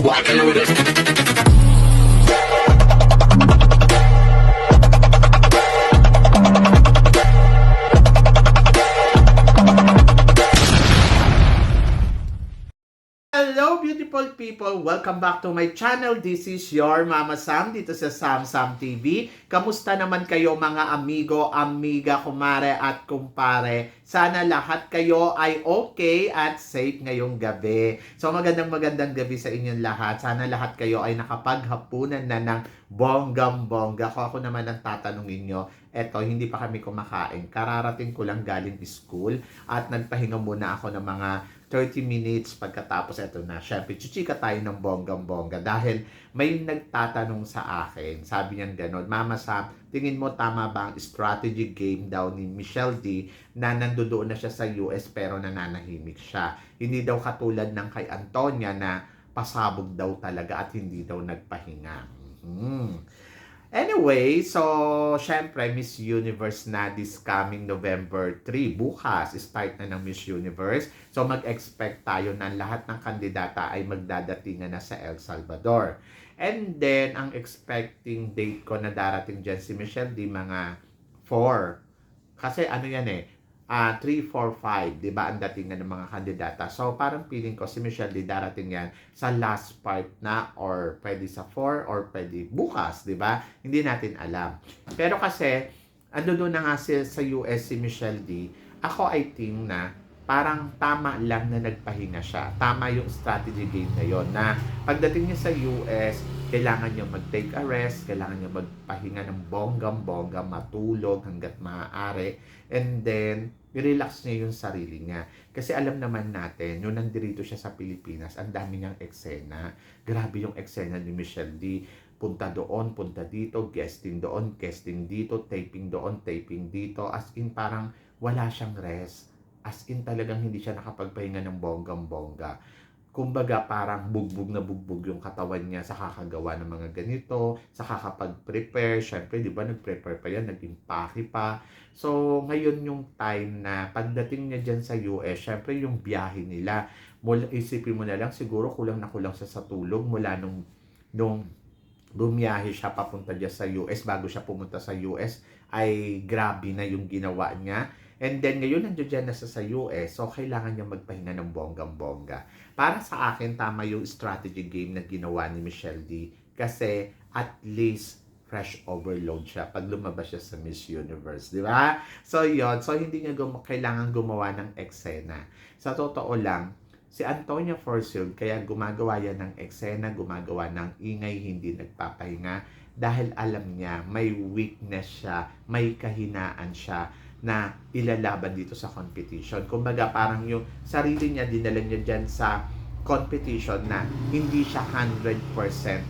rockin' with it. Hello beautiful people! Welcome back to my channel. This is your Mama Sam dito sa Sam Sam TV. Kamusta naman kayo mga amigo, amiga, kumare at kumpare? Sana lahat kayo ay okay at safe ngayong gabi. So magandang gabi sa inyong lahat. Sana lahat kayo ay nakapaghapunan na ng bonggam-bongga. Ako naman ang tatanungin nyo. Eto, hindi pa kami kumakain. Kararating ko lang galing school at nagpahinga muna ako ng mga 30 minutes pagkatapos ito na. Syempre, chichika tayo ng bonggam-bongga dahil may nagtatanong sa akin. Sabi niyan gano'n, Mama Sam, tingin mo tama ba ang strategy game daw ni Michelle D na nandoon na siya sa US pero nananahimik siya? Hindi daw katulad ng kay Antonia na pasabog daw talaga at hindi daw nagpahinga. Anyway, so syempre Miss Universe na this coming November 3, bukas, start na ng Miss Universe. So mag-expect tayo na lahat ng kandidata ay magdadatingan na sa El Salvador. And then, ang expecting date ko na darating dyan si Michelle di mga 4. Kasi ano yan 3, 4, 5, di ba, ang dating na ng mga kandidata. So, parang feeling ko si Michelle di darating yan sa last part na or pwede sa 4 or pwede bukas, di ba? Hindi natin alam. Pero kasi, ando doon na nga sa US si Michelle D, ako ay team na parang tama lang na nagpahinga siya. Tama yung strategy game na yon na pagdating niya sa US, kailangan niya mag-take a rest, kailangan niya magpahinga ng bonggam-bongga, matulog hanggat maaari, and then, i-relax niya yung sarili niya. Kasi alam naman natin, yung nandirito siya sa Pilipinas, ang dami niyang eksena. Grabe yung eksena ni Michelle D. Punta doon, punta dito, guesting doon, guesting dito, taping doon, taping dito. As in, parang wala siyang rest. As in, talagang hindi siya nakapagpahinga ng bonggam-bongga. Kumbaga, parang bugbog na bugbog yung katawan niya sa kakagawa ng mga ganito, sa kakapag-prepare. Siyempre, di ba, nag-prepare pa yan, nag-impake pa. So, ngayon yung time na pagdating niya dyan sa US, siyempre yung biyahe nila, isipin mo na lang, siguro kulang na kulang siya sa tulog mula nung bumiyahe siya papunta dyan sa US, bago siya pumunta sa US, ay grabe na yung ginawa niya. And then, ngayon nandiyan na sa US, so kailangan niya magpahinga ng bonggam-bongga. Para sa akin, tama yung strategy game na ginawa ni Michelle D. Kasi at least fresh overload siya pag lumabas siya sa Miss Universe, di ba? So, yun. So, hindi niya kailangan gumawa ng eksena. Sa totoo lang, si Antonia Forsyth, kaya gumagawa yan ng eksena, gumagawa ng ingay, hindi nagpapahinga, dahil alam niya, may weakness siya, may kahinaan siya, na ilalaban dito sa competition. Kumbaga, parang yung sarili niya, dinala niya dyan sa competition na hindi siya 100%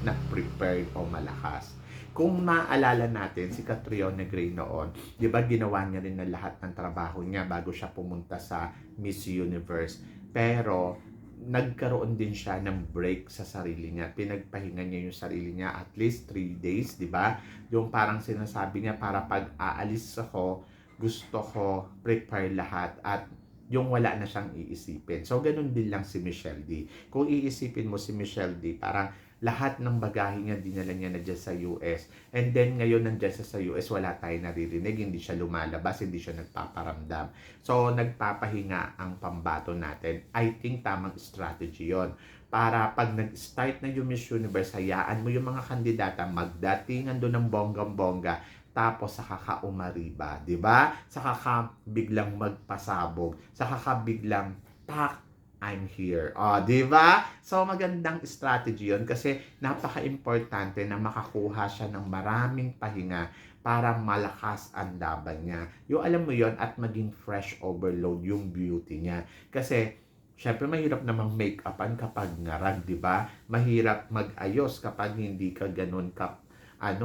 na prepared o malakas. Kung maaalala natin, si Catriona Gray noon, di ba ginawa niya rin na lahat ng trabaho niya bago siya pumunta sa Miss Universe. Pero, nagkaroon din siya ng break sa sarili niya. Pinagpahinga niya yung sarili niya at least 3 days, di ba? Yung parang sinasabi niya, para pag aalis ako, gusto ko prepare lahat at yung wala na siyang iisipin. So, ganun din lang si Michelle D. Kung iisipin mo si Michelle D, parang lahat ng bagahe niya dinala niya na dyan sa US. And then, ngayon nandyan sa US, wala tayo naririnig, hindi siya lumalabas, hindi siya nagpaparamdam. So, nagpapahinga ang pambato natin. I think tamang strategy yon. Para pag nag-start na yung Miss Universe, hayaan mo yung mga kandidata magdatingan doon ng bonggam-bongga, tapos sa kakaumariba, di ba? Sa biglang magpasabog, sa biglang tak, I'm here. Di ba? So magandang strategy 'yon kasi napaka-importante na makakuha siya ng maraming pahinga para malakas ang laban niya. Yung alam mo 'yon, at maging fresh overload yung beauty niya. Kasi syempre mahirap namang make-upan kapag ngarag, di ba? Mahirap mag-ayos kapag hindi ka ganun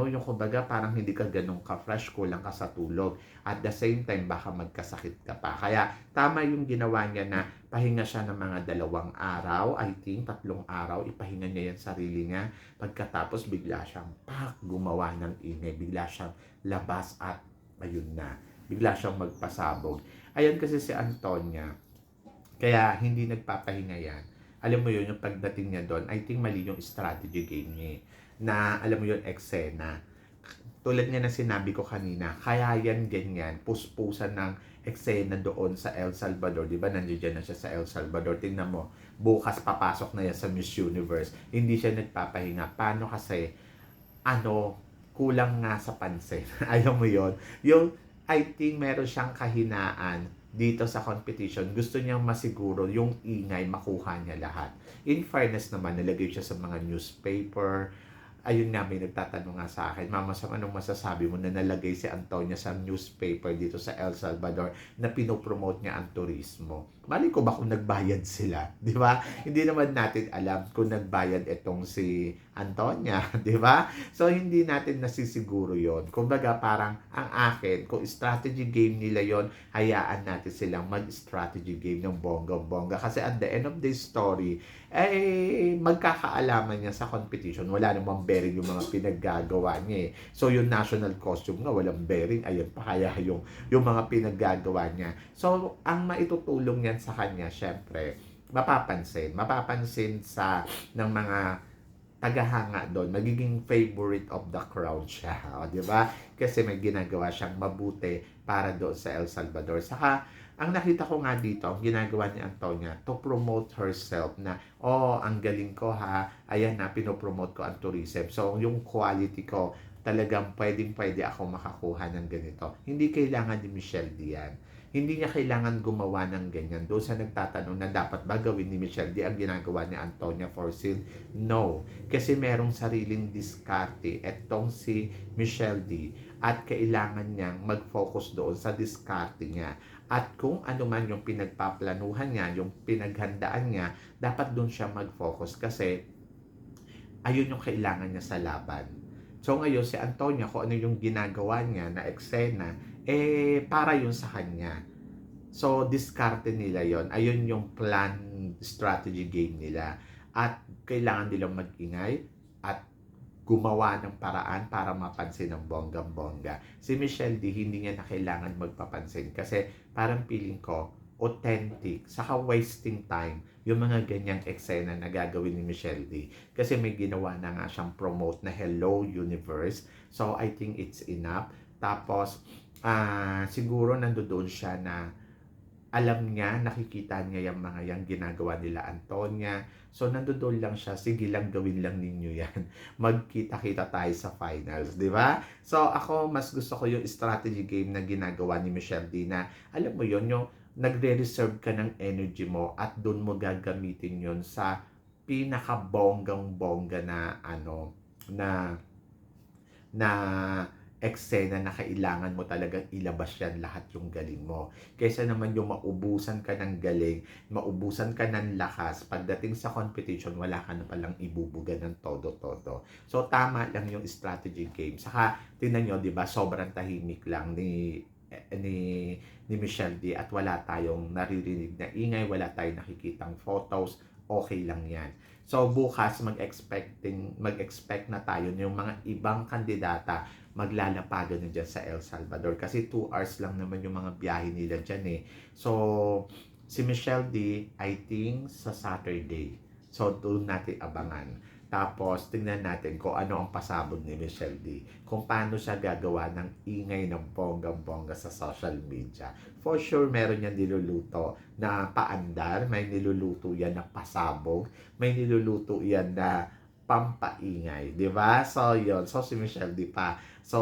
yung kumbaga parang hindi ka ganun ka-fresh, kulang ka sa tulog. At the same time, baka magkasakit ka pa. Kaya tama yung ginawa niya na pahinga siya ng mga 2 araw, I think 3 araw, ipahinga niya yung sarili niya. Pagkatapos bigla siyang gumawa ng ingay, bigla siyang labas at ayun na, bigla siyang magpasabog. Ayun kasi si Antonia, kaya hindi nagpapahinga yan. alam mo yun, yung pagdating niya doon, I think mali yung strategy game niya eh. Na, alam mo yun, eksena. Tulad nga na sinabi ko kanina, kaya yan ganyan, puspusan ng eksena doon sa El Salvador. Di ba, nandiyan na siya sa El Salvador. Tingnan mo, bukas papasok na yan sa Miss Universe. Hindi siya nagpapahinga. Paano kasi, kulang nga sa pansin. Alam mo yon. Yung, I think meron siyang kahinaan dito sa competition. Gusto niyang masiguro yung ingay, makuha niya lahat. In fairness naman, nilagay siya sa mga newspaper. Ayun nga, may nagtatanong nga sa akin, Mama Sam, anong masasabi mo na nalagay si Antonia sa newspaper dito sa El Salvador na pinopromote niya ang turismo? Mali ko ba kung nagbayad sila? Di ba? Hindi naman natin alam kung nagbayad itong si Antonia. Di ba? So, hindi natin nasisiguro yon. Kumbaga, parang ang akin, kung strategy game nila yon, hayaan natin silang mag-strategy game ng bongga-bongga. Kasi at the end of the story, magkakaalaman niya sa competition. Wala namang bearing yung mga pinaggagawa niya eh. So, yung national costume nga, walang bearing. Ayun pa kaya yung mga pinaggagawa niya. So, ang maitutulong niyan sa kanya, syempre, mapapansin ng mga tagahanga doon, magiging favorite of the crowd siya. O, di ba? Kasi may ginagawa siyang mabuti para doon sa El Salvador. Saka, ang nakita ko nga dito, ang ginagawa ni Antonia to promote herself na, ang galing ko ha, ayan na, pinopromote ko ang tourism. So, yung quality ko, talagang pwede ako makakuha ng ganito. Hindi kailangan ni Michelle Dian. Hindi niya kailangan gumawa ng ganyan. Doon sa nagtatanong na dapat ba gawin ni Michelle D ang ginagawa ni Antonia Forsyth? No. Kasi merong sariling diskarte etong si Michelle D at kailangan niyang mag-focus doon sa diskarte niya. At kung ano man yung pinagpaplanuhan niya, yung pinaghandaan niya, dapat doon siya mag-focus kasi ayun yung kailangan niya sa laban. So ngayon si Antonia, kung ano yung ginagawa niya na eksena, para yun sa kanya. So, diskarte nila yon. Ayun yung plan, strategy game nila. At kailangan nilang mag-ingay at gumawa ng paraan para mapansin ng bonggang-bongga. Si Michelle D, hindi niya na kailangan magpapansin kasi parang feeling ko, authentic, saka wasting time yung mga ganyang eksena na gagawin ni Michelle D. Kasi may ginawa na nga siyang promote na Hello Universe. So, I think it's enough. Tapos, siguro nandoon siya na alam niya, nakikita niya yung mga yang ginagawa nila Antonia. So, nandoon lang siya, sige lang, gawin lang ninyo yan. Magkita-kita tayo sa finals, di ba? So, ako, mas gusto ko yung strategy game na ginagawa ni Michelle D na, alam mo yon yung nagre-reserve ka ng energy mo at doon mo gagamitin yon sa pinaka-bonggang-bongga na, na eksena na kailangan mo talagang ilabas yan lahat yung galing mo. Kaysa naman yung maubusan ka ng galing, maubusan ka ng lakas, pagdating sa competition, wala ka na palang ibubuga ng todo-todo. So, tama lang yung strategy game. Saka, tingnan nyo, di ba, sobrang tahimik lang ni Michelle D at wala tayong naririnig na ingay, wala tayong nakikitang photos, okay lang yan. So, bukas mag-expect na tayo yung mga ibang kandidata maglalapagan na dyan sa El Salvador. Kasi 2 hours lang naman yung mga biyahe nila dyan eh. So, si Michelle D, I think sa Saturday. So, doon natin abangan. Tapos, tingnan natin kung ano ang pasabog ni Michelle D. Kung paano siya gagawa ng ingay ng bonggang-bongga sa social media. For sure, meron yan niluluto na paandar. May niluluto yan na pasabog. May niluluto yan na pampaingay. Di ba? So, yun. So, si Michelle D pa. So,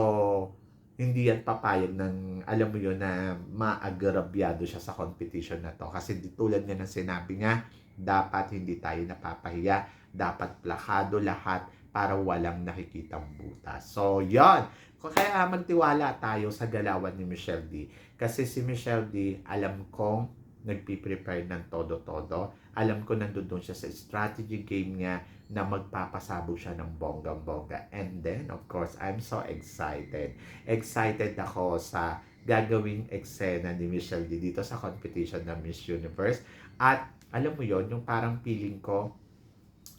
hindi yan papayag ng, alam mo yun, na maagrabyado siya sa competition na to. Kasi tulad nga ng sinabi niya, dapat hindi tayo napapahiya, dapat plakado lahat para walang nakikitang butas. So, yon. Kaya magtiwala tayo sa galawan ni Michelle D. Kasi si Michelle D, alam kong nagpiprepare ng todo-todo. Alam ko nandoon siya sa strategy game niya na magpapasabog siya ng bonggang-bongga. And then, of course, I'm so excited. Excited ako sa gagawing eksena ni Michelle D dito sa competition ng Miss Universe. At alam mo yon, yung parang feeling ko,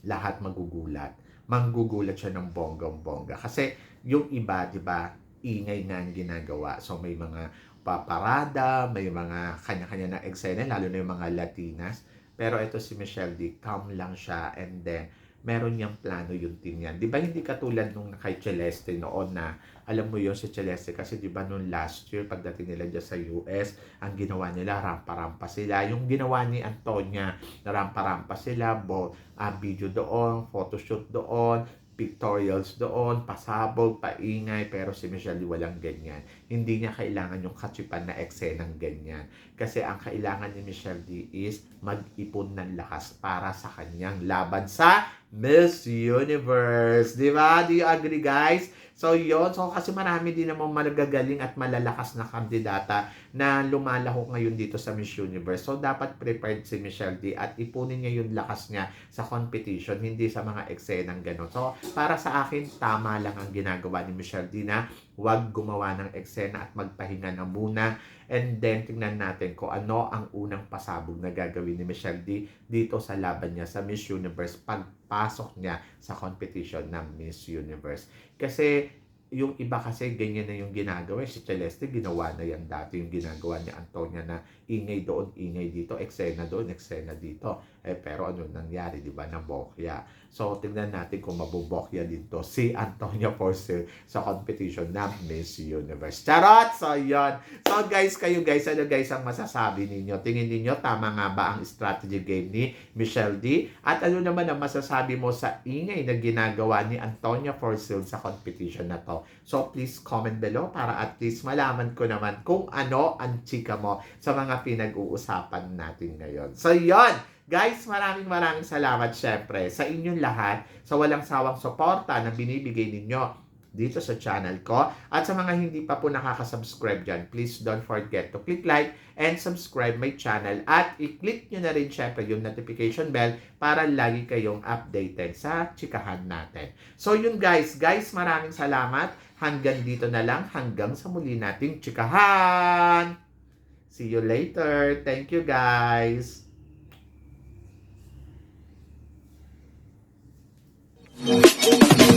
lahat magugulat. Manggugulat siya ng bonggang-bongga. Kasi yung iba, di ba, ingay nga ang ginagawa. So may mga paparada, may mga kanya-kanya na eksena, lalo na yung mga Latinas. Pero ito si Michelle D, calm lang siya, and then meron niyang plano yung team niya. Di ba hindi katulad nung kay Celeste noon na, alam mo yun si Celeste kasi di ba nung last year pagdating nila dyan sa US, ang ginawa nila rampa-rampa sila. Yung ginawa ni Antonia na rampa-rampa sila, video doon, photoshoot doon, pictorials doon, pasabog, paingay, pero si Michelle Lee walang ganyan. Hindi niya kailangan yung katsipan na eksenang ganyan. Kasi ang kailangan ni Michelle Lee is mag-ipon ng lakas para sa kanyang laban sa Miss Universe. Di ba? Do you agree, guys? So, yun. So, kasi marami din namang magagaling at malalakas na kandidata na lumalahok ngayon dito sa Miss Universe. So, dapat prepared si Michelle D at ipunin niya yung lakas niya sa competition, hindi sa mga eksenang gano'n. So, para sa akin, tama lang ang ginagawa ni Michelle D na huwag gumawa ng eksena at magpahinga na muna. And then, tingnan natin kung ano ang unang pasabog na gagawin ni Michelle D dito sa laban niya sa Miss Universe pagpasok niya sa competition ng Miss Universe. Kasi yung iba kasi ganyan na yung ginagawa. Si Celeste, ginawa na yan dati yung ginagawa ni Antonia na ingay doon, ingay dito, eksena doon, eksena dito. Pero ano nangyari, di ba? Nabokya. So, tingnan natin kung mabubokya dito si Antonia Porcel sa competition ng Miss Universe. Charot! So, yun. So, guys, kayo guys, ano guys ang masasabi ninyo? Tingin ninyo, tama nga ba ang strategy game ni Michelle D? At ano naman ang masasabi mo sa ingay na ginagawa ni Antonia Porcel sa competition na to? So, please comment below para at least malaman ko naman kung ano ang chika mo sa mga pinag-uusapan natin ngayon. So, yun! Guys, maraming salamat syempre sa inyong lahat sa walang sawang suporta na binibigay ninyo dito sa channel ko. At sa mga hindi pa po nakaka-subscribe dyan, please don't forget to click like and subscribe my channel. At i-click nyo na rin syempre yung notification bell para lagi kayong updated sa chikahan natin. So yun guys, maraming salamat. Hanggang dito na lang, hanggang sa muli nating chikahan. See you later. Thank you guys. Thank you.